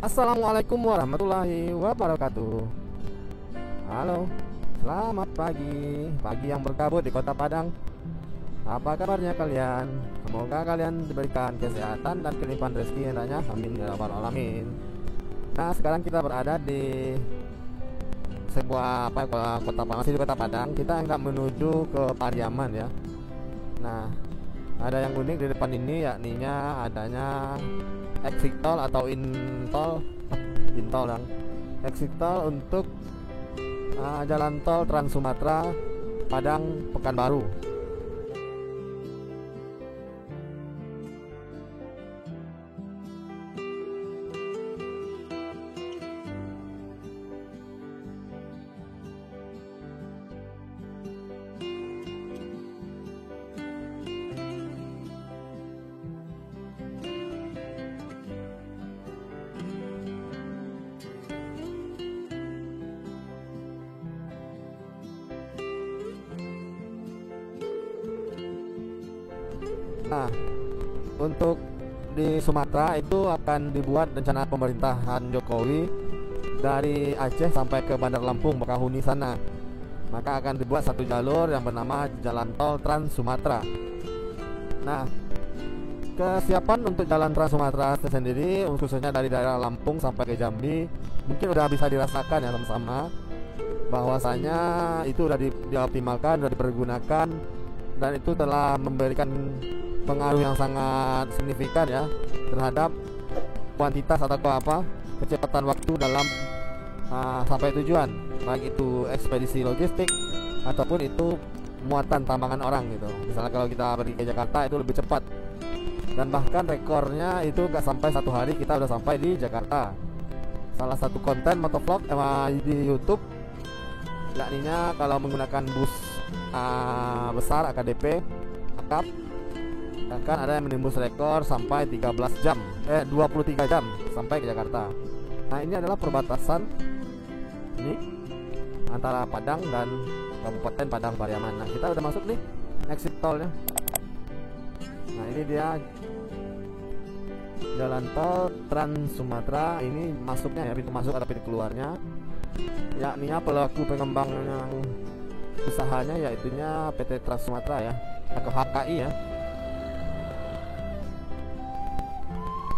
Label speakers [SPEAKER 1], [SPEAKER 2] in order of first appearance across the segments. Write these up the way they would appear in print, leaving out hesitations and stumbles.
[SPEAKER 1] Assalamualaikum warahmatullahi wabarakatuh. Halo, selamat pagi. Pagi yang berkabut di kota Padang. Apa kabarnya kalian? Semoga kalian diberikan kesehatan dan kelimpahan rezeki hendaknya. Amin ya rabbal alamin. Nah, sekarang kita berada di sebuah kota Padang, masih di kota Padang. Kita enggak menuju ke Pariaman ya. Nah, ada yang unik di depan ini, yakninya adanya exit tol atau intol yang exit tol untuk jalan tol Trans Sumatera Padang Pekanbaru. Nah, untuk di Sumatera itu akan dibuat rencana pemerintahan Jokowi dari Aceh sampai ke Bandar Lampung, Bakahuni sana. Maka akan dibuat satu jalur yang bernama Jalan Tol Trans Sumatera. Nah, kesiapan untuk Jalan Trans Sumatera sendiri, khususnya dari daerah Lampung sampai ke Jambi, mungkin udah bisa dirasakan ya sama-sama, bahwasanya itu udah dioptimalkan, udah dipergunakan, dan itu telah memberikan pengaruh yang sangat signifikan ya terhadap kuantitas atau kecepatan waktu dalam sampai tujuan, baik itu ekspedisi logistik ataupun itu muatan tambangan orang gitu. Misalnya kalau kita pergi ke Jakarta itu lebih cepat, dan bahkan rekornya itu gak sampai satu hari kita udah sampai di Jakarta. Salah satu konten motovlog di YouTube, yakninya kalau menggunakan bus besar AKDP akap, bahkan ada yang menembus rekor sampai 23 jam sampai ke Jakarta. Nah, ini adalah perbatasan ini antara Padang dan Kabupaten Padang Pariaman. Nah, kita udah masuk nih exit tolnya. Nah, ini dia jalan tol Trans Sumatera. Ini masuknya ya, pintu masuk atau pintu keluarnya, yakninya pelaku pengembang yang usahanya yaitunya PT Trans Sumatera ya, atau HKI ya.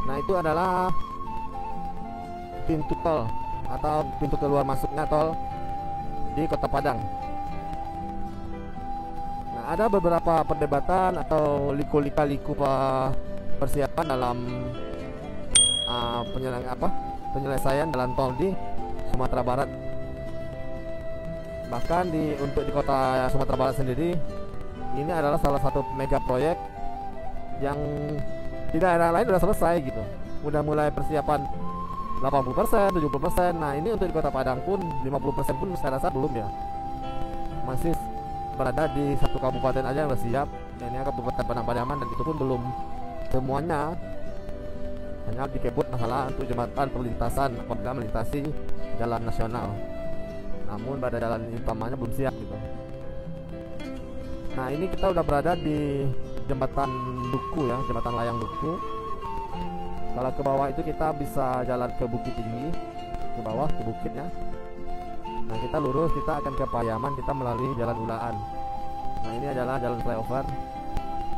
[SPEAKER 1] Nah, itu adalah pintu tol atau pintu keluar masuknya tol di Kota Padang. Nah, ada beberapa perdebatan atau liku-liku persiapan dalam penyelesaian jalan tol di Sumatera Barat. Bahkan untuk di kota Sumatera Barat sendiri, ini adalah salah satu mega proyek yang di daerah lain udah selesai gitu, udah mulai persiapan 80%, 70%. Nah, ini untuk di kota Padang pun 50% pun saya rasa belum ya, masih berada di satu kabupaten aja yang udah siap, ini Kabupaten Padang Pariaman, dan itu pun belum semuanya, hanya dikebut masalah untuk jembatan perlintasan apabila melintasi jalan nasional, namun pada jalan utamanya belum siap gitu. Nah, ini kita udah berada di jembatan Duku ya, jembatan layang Duku. Kalau ke bawah itu kita bisa jalan ke Bukit Tinggi, ke bawah ke bukitnya. Nah, kita lurus, kita akan ke Pariaman, kita melalui jalan Ulaan. Nah, ini adalah jalan flyover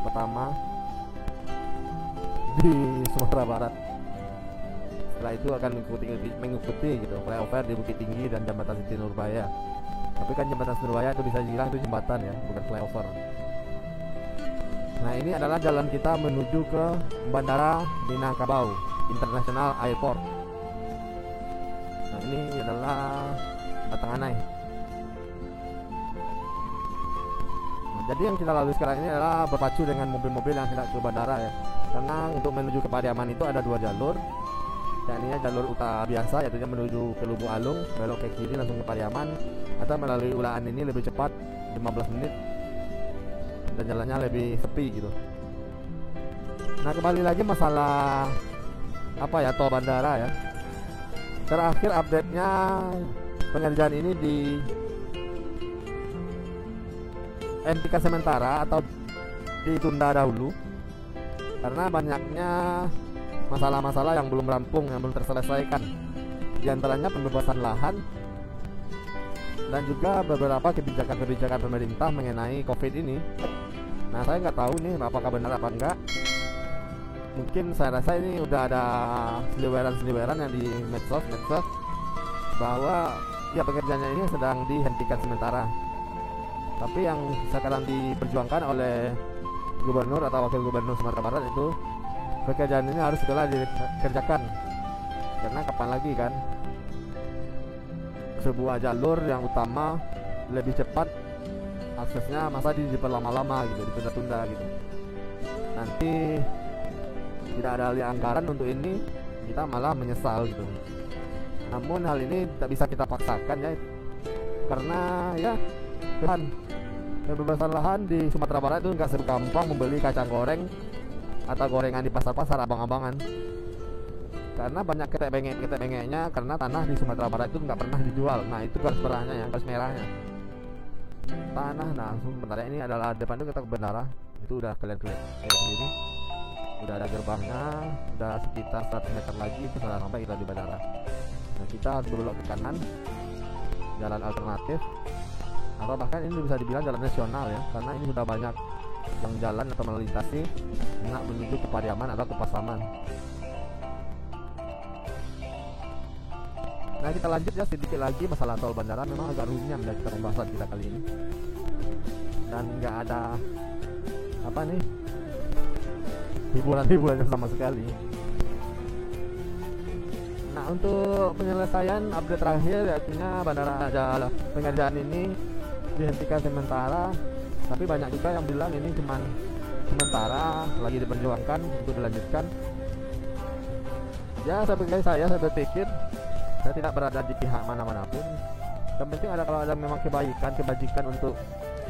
[SPEAKER 1] pertama di Sumatera Barat. Setelah itu akan mengikuti gitu flyover di Bukit Tinggi dan jembatan Siti Nurbaya. Tapi kan jembatan Siti Nurbaya itu bisa dibilang itu jembatan ya, bukan flyover. Nah, ini adalah jalan kita menuju ke Bandara Minangkabau International Airport. Nah, ini adalah Batanganai. Nah, jadi yang kita lalui sekarang ini adalah berpacu dengan mobil-mobil yang hendak ke bandara ya. Karena untuk menuju ke Pariaman itu ada dua jalur, yakni jalur utara biasa, yaitu menuju ke Lubuk Alung, belok ke kiri langsung ke Pariaman, atau melalui Ulaan ini lebih cepat 15 menit dan jalannya lebih sepi gitu. Nah, kembali lagi masalah tol bandara ya. Terakhir update-nya pengerjaan ini dihentikan sementara atau ditunda dahulu karena banyaknya masalah-masalah yang belum rampung, yang belum terselesaikan. Di antaranya pembebasan lahan dan juga beberapa kebijakan-kebijakan pemerintah mengenai COVID ini. Nah, saya nggak tahu nih apakah benar apa enggak. Mungkin saya rasa ini udah ada seliweran-seliweran yang di medsos bahwa ya pekerjaannya ini sedang dihentikan sementara. Tapi yang sekarang diperjuangkan oleh gubernur atau wakil gubernur Sumatera Barat itu pekerjaan ini harus segera dikerjakan. Karena kapan lagi kan sebuah jalur yang utama lebih cepat aksesnya, masa diperlama-lama gitu, ditunda-tunda gitu. Nanti tidak ada anggaran untuk ini, kita malah menyesal gitu. Namun hal ini tak bisa kita paksakan ya, karena ya Tuhan, kebebasan lahan di Sumatera Barat itu nggak segampang membeli kacang goreng atau gorengan di pasar-pasar abang-abangan. Karena banyak ketek-bengeknya, karena tanah di Sumatera Barat itu nggak pernah dijual. Nah, itu garis merahnya ya, garis merahnya. Tanah, nah sebenarnya ini adalah depan itu kita ke bandara. Itu udah kalian lihat sendiri. Udah ada gerbangnya, udah sekitar 100 meter lagi itu sudah sampai kita di bandara. Nah, kita harus berbelok ke kanan, jalan alternatif, atau bahkan ini bisa dibilang jalan nasional ya, karena ini sudah banyak yang jalan atau melintasi hendak menuju ke Pariaman atau ke Pasaman. Nah, kita lanjut ya sedikit lagi masalah tol bandara. Memang agak runyam dari kita pembahasan kita kali ini, dan nggak ada apa nih hiburan-hiburannya sama sekali. Nah, untuk penyelesaian update terakhir artinya bandara ada pengerjaan ini dihentikan sementara, tapi banyak juga yang bilang ini cuma sementara, lagi diperjuangkan untuk dilanjutkan. Ya, sebagai saya berpikir saya tidak berada di pihak mana-mana pun. Yang penting ada, kalau ada memang kebajikan untuk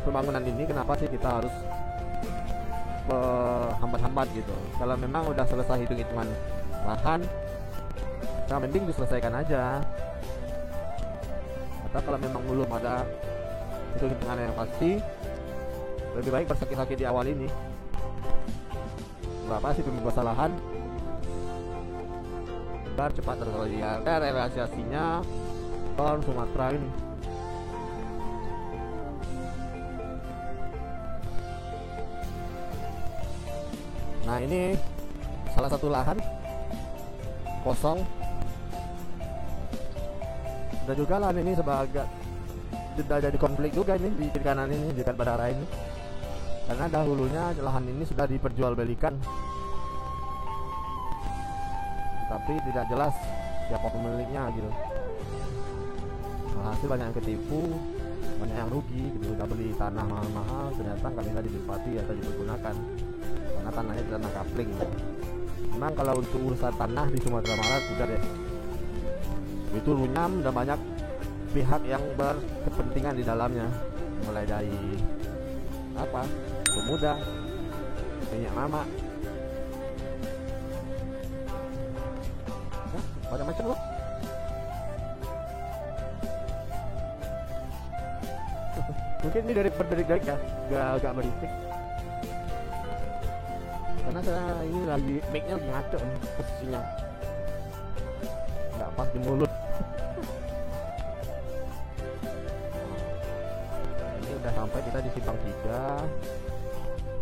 [SPEAKER 1] pembangunan ini, kenapa sih kita harus hambat-hambat gitu? Kalau memang udah selesai hitung-hitungan lahan, nah mending diselesaikan aja. Atau kalau memang belum ada hitung-hitungan yang pasti, lebih baik bersakit-sakit di awal ini. Berapa sih pembebasan lahan? Biar cepat realisasinya tol Sumatera ini. Nah, ini salah satu lahan kosong. Dan juga lahan ini sebagai sudah jadi konflik juga ini di kiri kanan ini, di dekat bandara ini. Karena dahulunya lahan ini sudah diperjualbelikan, tapi tidak jelas siapa pemiliknya gitu. Hasil banyak yang ketipu, banyak yang rugi gitu. Udah beli tanah mahal-mahal, ternyata nggak bisa ditempati atau dipergunakan karena tanahnya tanah kapling gitu. Memang kalau untuk urusan tanah di Sumatera Barat udah deh, itu runyam dan banyak pihak yang berkepentingan di dalamnya, mulai dari apa, pemuda, minyak mama, banyak macam loh. Mungkin ini dari berderik-derik ya, agak berisik. Karena saya ini lagi mic-nya lagi ngaco nih posisinya, nggak pas di mulut. Ini udah sampai kita di simpang 3.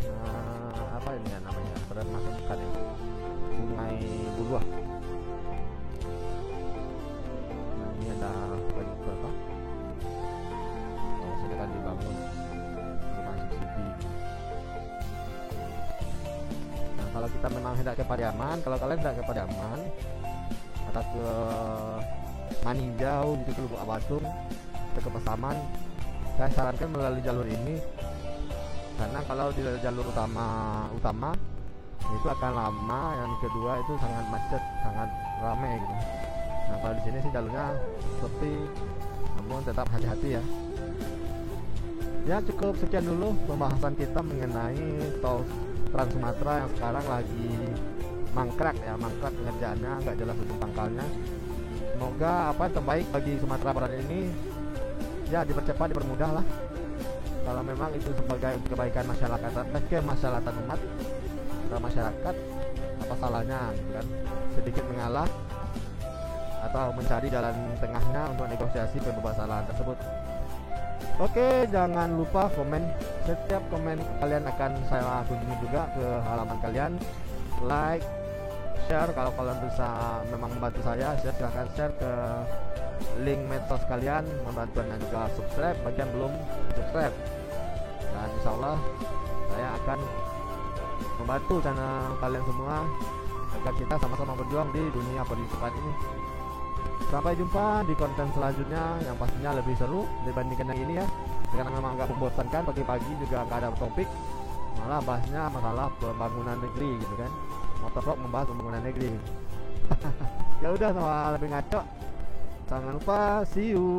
[SPEAKER 1] Nah, apa ini ya namanya? Pada masuk ikan ya, Sungai Buluah. Ada banyak berapa sedang dibangun rumah subsidi. Nah, kalau kita memang hendak ke Pariaman, kalau kalian hendak ke Pariaman atau ke Maninjau gitu, ke Lubuk Abatung atau ke Pasaman, saya sarankan melalui jalur ini, karena kalau di jalur utama itu akan lama, yang kedua itu sangat macet, sangat ramai gitu. Nah, kalau di sini sih jalurnya sepi, namun tetap hati-hati ya. Ya, cukup sekian dulu pembahasan kita mengenai tol Trans Sumatera yang sekarang lagi mangkrak pengerjaannya, nggak jelas ujung pangkalnya. Semoga apa yang terbaik bagi Sumatera Barat ini ya dipercepat, dipermudah lah. Kalau memang itu sebagai kebaikan masyarakat, kemaslahatan umat atau masyarakat, apa masalahnya gitu kan, sedikit mengalah atau mencari jalan tengahnya untuk negosiasi pembebasan tersebut. Oke, jangan lupa komen. Setiap komen kalian akan saya kunjungi juga ke halaman kalian. Like, share kalau kalian bisa memang membantu saya, silahkan share ke link medsos kalian, membantu, dan juga subscribe bagi yang belum subscribe. Dan insya Allah saya akan membantu channel kalian semua agar kita sama-sama berjuang di dunia perhitungan ini. Sampai jumpa di konten selanjutnya yang pastinya lebih seru dibandingkan yang ini ya. Karena memang agak membosankan, pagi-pagi juga nggak ada topik, malah bahasnya masalah pembangunan negeri gitu kan. Motovlog membahas pembangunan negeri. Ya udah, sama lebih ngaco. Jangan lupa, see you.